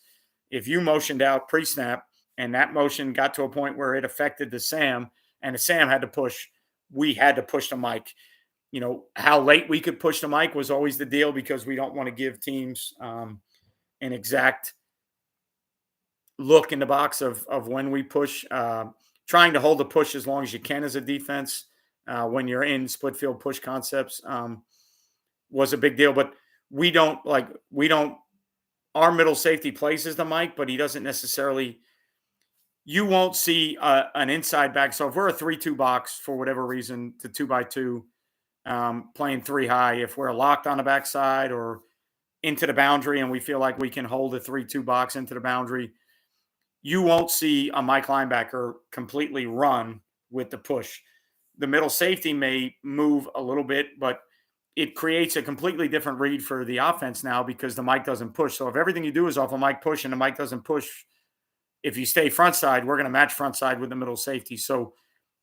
If you motioned out pre-snap and that motion got to a point where it affected the Sam and the Sam had to push, we had to push the Mike. How late we could push the Mike was always the deal, because we don't want to give teams an exact look in the box of when we push. Trying to hold the push as long as you can as a defense when you're in split field push concepts was a big deal. But we don't, our middle safety places the Mike, but he doesn't necessarily, you won't see an inside back. So if we're a 3-2 box for whatever reason, to 2x2, playing three high, if we're locked on the backside or into the boundary and we feel like we can hold a 3-2 box into the boundary, you won't see a Mike linebacker completely run with the push. The middle safety may move a little bit, but it creates a completely different read for the offense now, because the Mike doesn't push. So if everything you do is off a Mike push and the Mike doesn't push, if you stay front side, we're going to match front side with the middle safety. So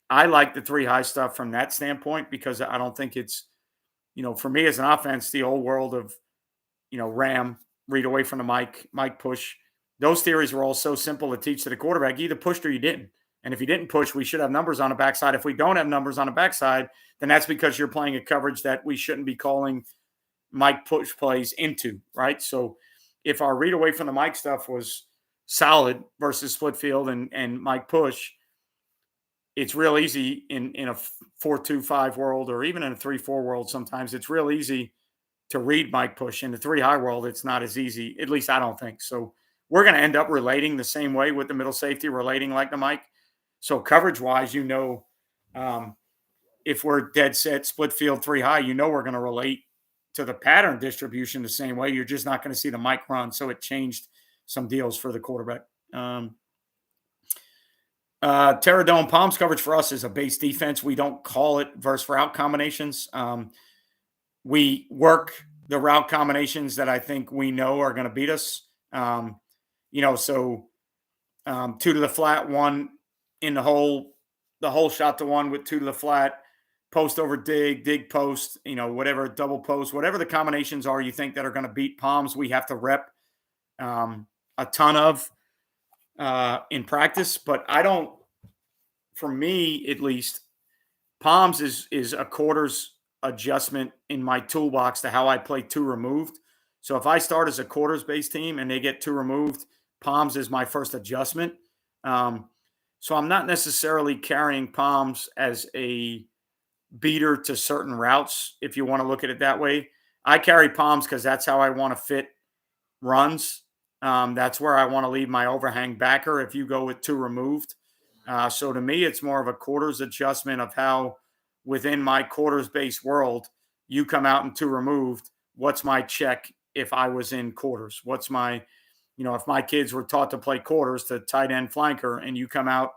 I like the three high stuff from that standpoint, because I don't think it's, for me as an offense, the old world of, Ram, read away from the Mike push. Those theories were all so simple to teach to the quarterback. You either pushed or you didn't. And if you didn't push, we should have numbers on the backside. If we don't have numbers on the backside, then that's because you're playing a coverage that we shouldn't be calling Mike push plays into, right? So if our read away from the Mike stuff was solid versus split field and Mike push, it's real easy in a 4-2-5 world, or even in a 3-4 world. Sometimes it's real easy to read Mike push. In the three high world, it's not as easy. At least I don't think so. We're going to end up relating the same way with the middle safety, relating like the Mike. So coverage wise, if we're dead set split field three high, we're going to relate to the pattern distribution the same way. You're just not going to see the Mike run. So it changed some deals for the quarterback. Terra Dome Palms coverage for us is a base defense. We don't call it verse route combinations. We work the route combinations that I think we know are going to beat us. Two to the flat, one in the hole shot to one with two to the flat, post over dig post, whatever, double post, whatever the combinations are you think that are going to beat Palms, we have to rep a ton of in practice. But I don't, for me at least, Palms is a quarters adjustment in my toolbox to how I play two removed. So if I start as a quarters based team and they get two removed, Palms is my first adjustment. So I'm not necessarily carrying Palms as a beater to certain routes, if you want to look at it that way. I carry Palms because that's how I want to fit runs. That's where I want to leave my overhang backer if you go with two removed. So to me, it's more of a quarters adjustment of how within my quarters based world, you come out in two removed. What's my check if I was in quarters? What's my, if my kids were taught to play quarters to tight end flanker and you come out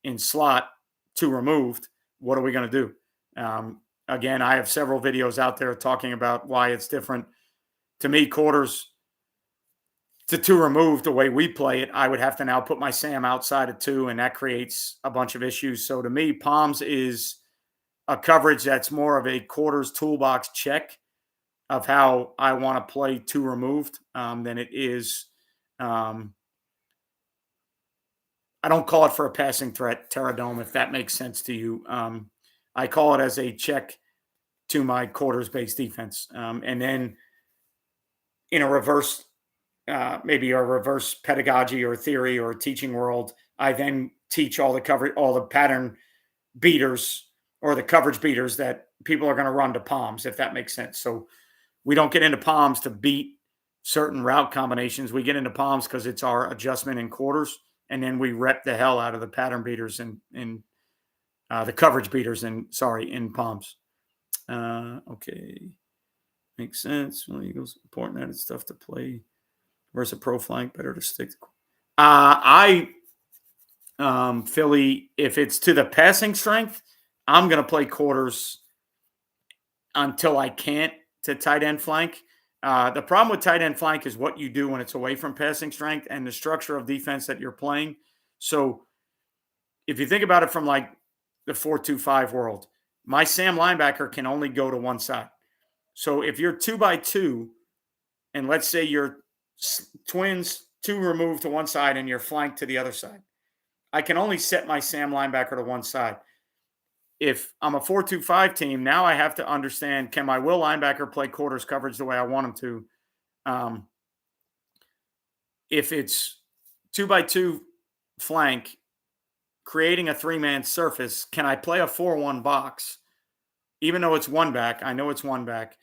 in slot two removed, what are we going to do? Again, I have several videos out there talking about why it's different. To me, quarters to two removed, the way we play it, I would have to now put my Sam outside of two, and that creates a bunch of issues. So to me, Palms is a coverage that's more of a quarters toolbox check of how I want to play two removed than it is I don't call it for a passing threat, Terradome, if that makes sense to you. I call it as a check to my quarters-based defense. And then in a reverse, maybe a reverse pedagogy or theory or teaching world, I then teach all the pattern beaters or the coverage beaters that people are going to run to palms, if that makes sense. So we don't get into palms to beat certain route combinations. We get into palms because it's our adjustment in quarters, and then we rep the hell out of the pattern beaters and the coverage beaters in palms. Okay, makes sense. Well, Eagles important that it's tough to play versus a pro flank. Better to stick. Philly, if it's to the passing strength, I'm going to play quarters until I can't to tight end flank. The problem with tight end flank is what you do when it's away from passing strength and the structure of defense that you're playing. So if you think about it from like the 4-2-5 world, my Sam linebacker can only go to one side. So if you're 2x2, and let's say you're twins, 2 removed to one side and you're flanked to the other side, I can only set my Sam linebacker to one side. If I'm a 4-2-5 team, now I have to understand, can my will linebacker play quarters coverage the way I want him to? If it's 2x2 flank, creating a 3-man surface, can I play a 4-1 box? Even though it's one back, I know it's one back.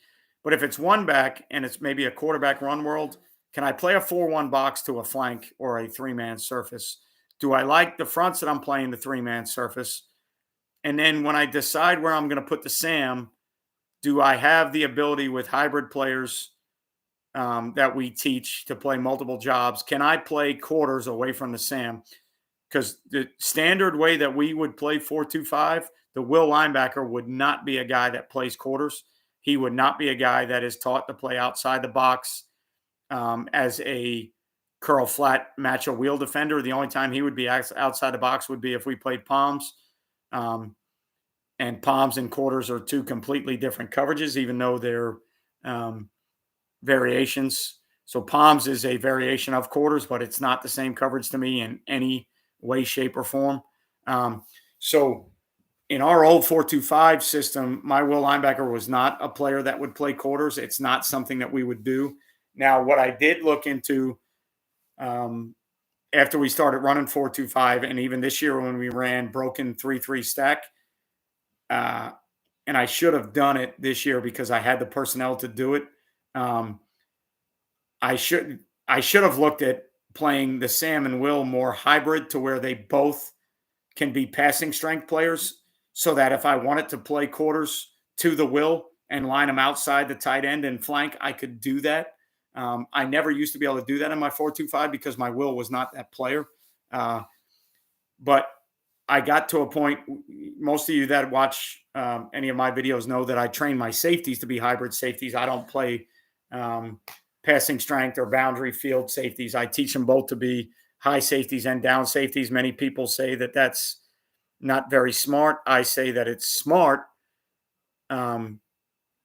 But if it's one back and it's maybe a quarterback run world, can I play a 4-1 box to a flank or a 3-man surface? Do I like the fronts that I'm playing the 3-man surface? And then when I decide where I'm going to put the Sam, do I have the ability with hybrid players that we teach to play multiple jobs? Can I play quarters away from the Sam? Because the standard way that we would play 4-2-5, the will linebacker would not be a guy that plays quarters. He would not be a guy that is taught to play outside the box as a curl flat match a wheel defender. The only time he would be outside the box would be if we played palms. And palms and quarters are 2 completely different coverages, even though they're variations. So palms is a variation of quarters, but it's not the same coverage to me in any way, shape, or form. So in our old 4-2-5 system, my will linebacker was not a player that would play quarters. It's not something that we would do. Now, what I did look into after we started running 4-2-5, and even this year when we ran broken 3-3 stack, and I should have done it this year because I had the personnel to do it. I should have looked at playing the Sam and Will more hybrid to where they both can be passing strength players, so that if I wanted to play quarters to the Will and line them outside the tight end and flank, I could do that. I never used to be able to do that in my 4-2-5 because my will was not that player. But I got to a point, most of you that watch any of my videos know that I train my safeties to be hybrid safeties. I don't play passing strength or boundary field safeties. I teach them both to be high safeties and down safeties. Many people say that that's not very smart. I say that it's smart.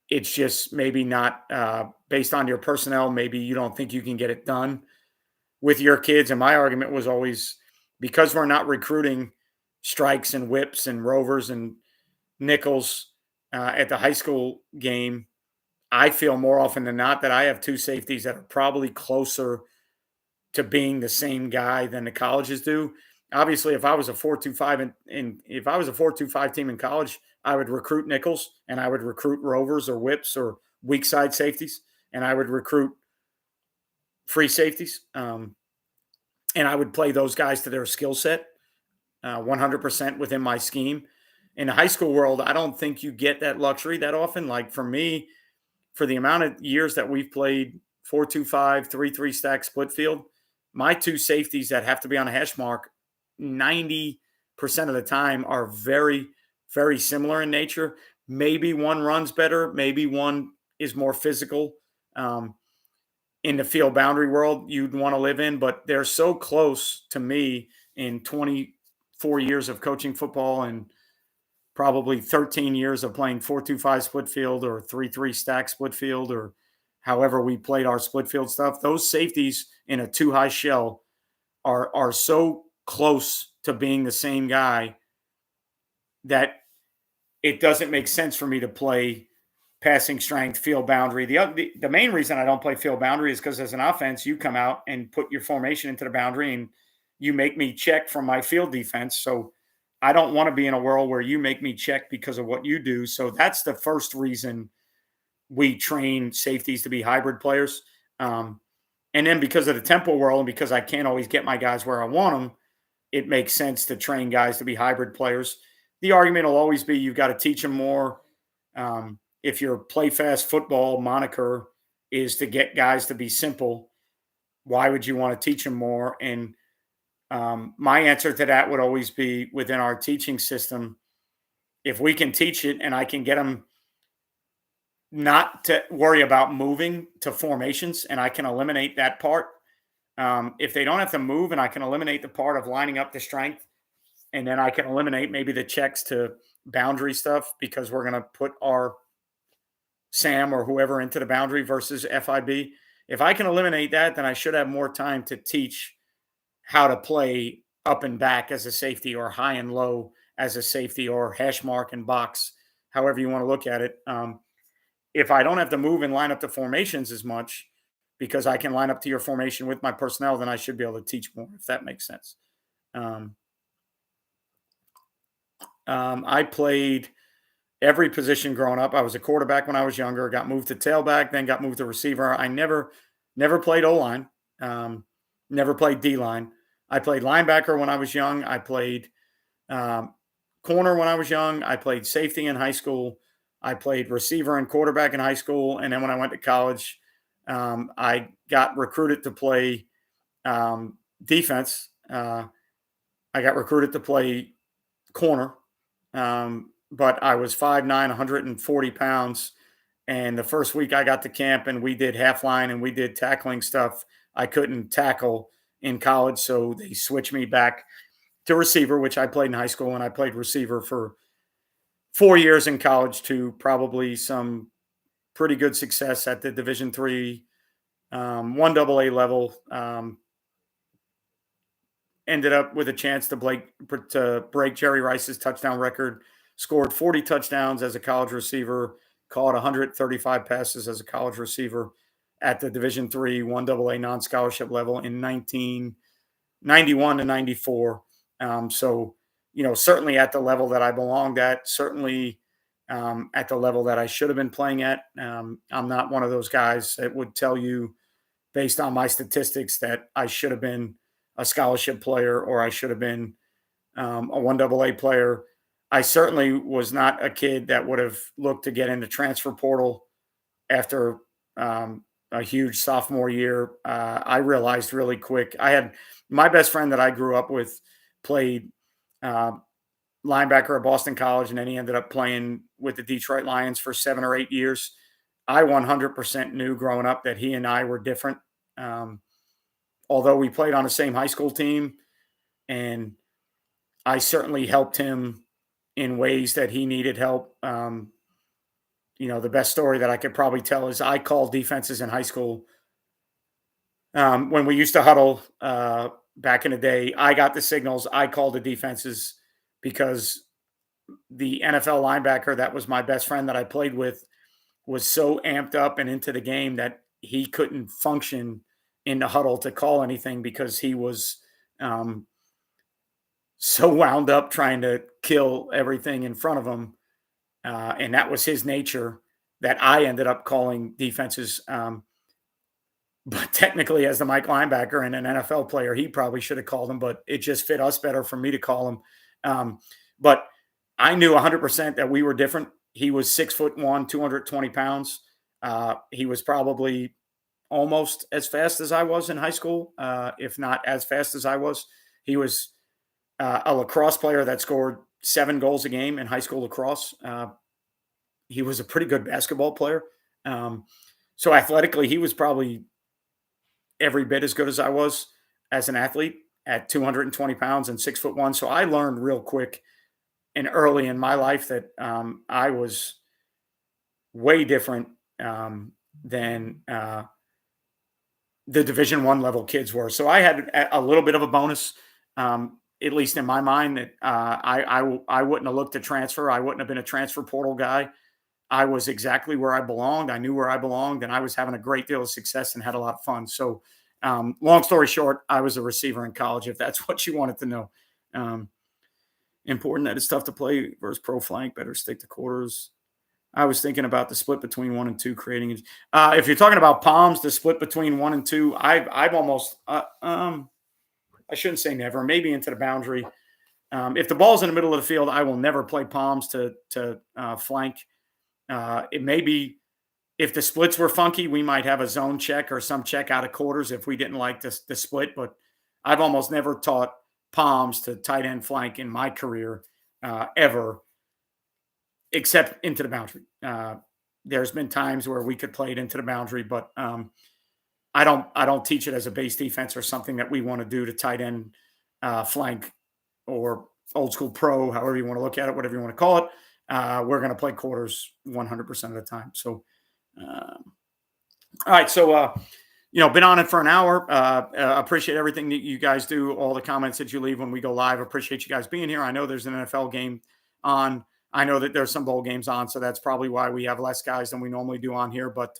It's just maybe not based on your personnel. Maybe you don't think you can get it done with your kids. And my argument was always, because we're not recruiting strikes and whips and rovers and nickels at the high school game, I feel more often than not that I have 2 safeties that are probably closer to being the same guy than the colleges do. Obviously, if I was a 4-2-5 and if I was a 4-2-5 team in college, I would recruit nickels and I would recruit rovers or whips or weak side safeties, and I would recruit free safeties. And I would play those guys to their skill set 100% within my scheme. In the high school world, I don't think you get that luxury that often. Like for me, for the amount of years that we've played 4-2-5, 3-3 stack split field, my 2 safeties that have to be on a hash mark 90% of the time are very, very similar in nature. Maybe one runs better. Maybe one is more physical in the field boundary world you'd want to live in, but they're so close to me in 24 years of coaching football and probably 13 years of playing 4-2-5 split field or 3-3 stack split field or however we played our split field stuff. Those safeties in a 2 high shell are so close to being the same guy that it doesn't make sense for me to play passing strength, field boundary. The main reason I don't play field boundary is because as an offense, you come out and put your formation into the boundary and you make me check from my field defense. So I don't want to be in a world where you make me check because of what you do. So that's the first reason we train safeties to be hybrid players. Um, and then because of the tempo world and because I can't always get my guys where I want them, it makes sense to train guys to be hybrid players. The argument will always be you've got to teach them more. If your play fast football moniker is to get guys to be simple, why would you want to teach them more? And my answer to that would always be within our teaching system. If we can teach it and I can get them not to worry about moving to formations and I can eliminate that part. If they don't have to move and I can eliminate the part of lining up the strength, and then I can eliminate maybe the checks to boundary stuff because we're going to put our Sam or whoever into the boundary versus FIB. If I can eliminate that, then I should have more time to teach how to play up and back as a safety or high and low as a safety or hash mark and box, however you want to look at it. If I don't have to move and line up the formations as much because I can line up to your formation with my personnel, then I should be able to teach more, if that makes sense. I played every position growing up. I was a quarterback when I was younger, got moved to tailback, then got moved to receiver. I never played O-line, never played D-line. I played linebacker when I was young. I played corner when I was young. I played safety in high school. I played receiver and quarterback in high school. And then when I went to college, I got recruited to play defense. I got recruited to play corner. But I was 5'9", 140 pounds. And the first week I got to camp and we did half line and we did tackling stuff. I couldn't tackle in college. So they switched me back to receiver, which I played in high school. And I played receiver for 4 years in college to probably some pretty good success at the Division III, 1AA level. Ended up with a chance to break Jerry Rice's touchdown record. Scored 40 touchdowns as a college receiver, caught 135 passes as a college receiver at the Division III, 1AA non-scholarship level in 1991 to 94. So, certainly at the level that I belonged at, certainly at the level that I should have been playing at. I'm not one of those guys that would tell you, based on my statistics, that I should have been a scholarship player or I should have been a 1AA player. I certainly was not a kid that would have looked to get into transfer portal after a huge sophomore year. I realized really quick. I had my best friend that I grew up with played linebacker at Boston College, and then he ended up playing with the Detroit Lions for 7 or 8 years. I 100% knew growing up that he and I were different. Although we played on the same high school team, and I certainly helped him in ways that he needed help. The best story that I could probably tell is I called defenses in high school. When we used to huddle back in the day, I got the signals. I called the defenses because the NFL linebacker that was my best friend that I played with was so amped up and into the game that he couldn't function in the huddle to call anything because he was so wound up trying to kill everything in front of him. And that was his nature that I ended up calling defenses. But technically, as the Mike linebacker and an NFL player, he probably should have called him, but it just fit us better for me to call him. But I knew 100% that we were different. He was 6'1", 220 pounds. He was probably almost as fast as I was in high school, if not as fast as I was. He was a lacrosse player that scored 7 goals a game in high school lacrosse. He was a pretty good basketball player. So athletically, he was probably every bit as good as I was as an athlete at 220 pounds and 6'1". So I learned real quick and early in my life that I was way different than the Division I level kids were. So I had a little bit of a bonus at least in my mind, that I wouldn't have looked to transfer. I wouldn't have been a transfer portal guy. I was exactly where I belonged. I knew where I belonged, and I was having a great deal of success and had a lot of fun. So, long story short, I was a receiver in college, if that's what you wanted to know. Um, Important that it's tough to play versus pro flank. Better stick to quarters. I was thinking about the split between 1 and 2, creating. If you're talking about palms, the split between 1 and 2, I've almost. I shouldn't say never. Maybe into the boundary. If the ball's in the middle of the field, I will never play palms to flank. It may be if the splits were funky, we might have a zone check or some check out of quarters if we didn't like the split. But I've almost never taught palms to tight end flank in my career ever, except into the boundary. There's been times where we could play it into the boundary, but I don't teach it as a base defense or something that we want to do to tight end flank or old school pro, however you want to look at it, whatever you want to call it. We're going to play quarters 100% of the time. So, all right. So, been on it for an hour. Appreciate everything that you guys do, all the comments that you leave when we go live. Appreciate you guys being here. I know there's an NFL game on. I know that there's some bowl games on, so that's probably why we have less guys than we normally do on here. But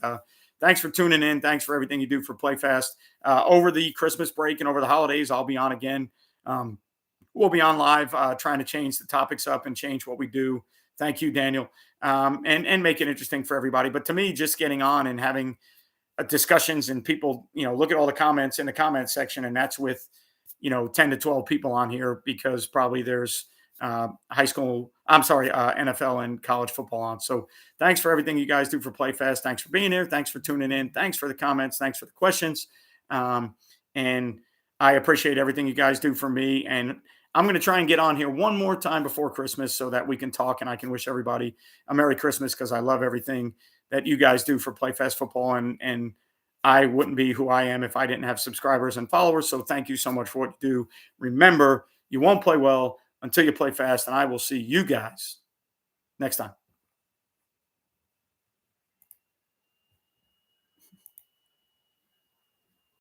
thanks for tuning in. Thanks for everything you do for PlayFast. Over the Christmas break and over the holidays, I'll be on again. We'll be on live trying to change the topics up and change what we do. Thank you, Daniel, and make it interesting for everybody. But to me, just getting on and having discussions and people, look at all the comments in the comment section, and that's with 10 to 12 people on here because probably there's NFL and college football on. So thanks for everything you guys do for PlayFast. Thanks for being here. Thanks for tuning in. Thanks for the comments. Thanks for the questions. And I appreciate everything you guys do for me. And I'm going to try and get on here one more time before Christmas so that we can talk and I can wish everybody a Merry Christmas because I love everything that you guys do for PlayFast Football. And I wouldn't be who I am if I didn't have subscribers and followers. So thank you so much for what you do. Remember, you won't play well until you play fast, and I will see you guys next time.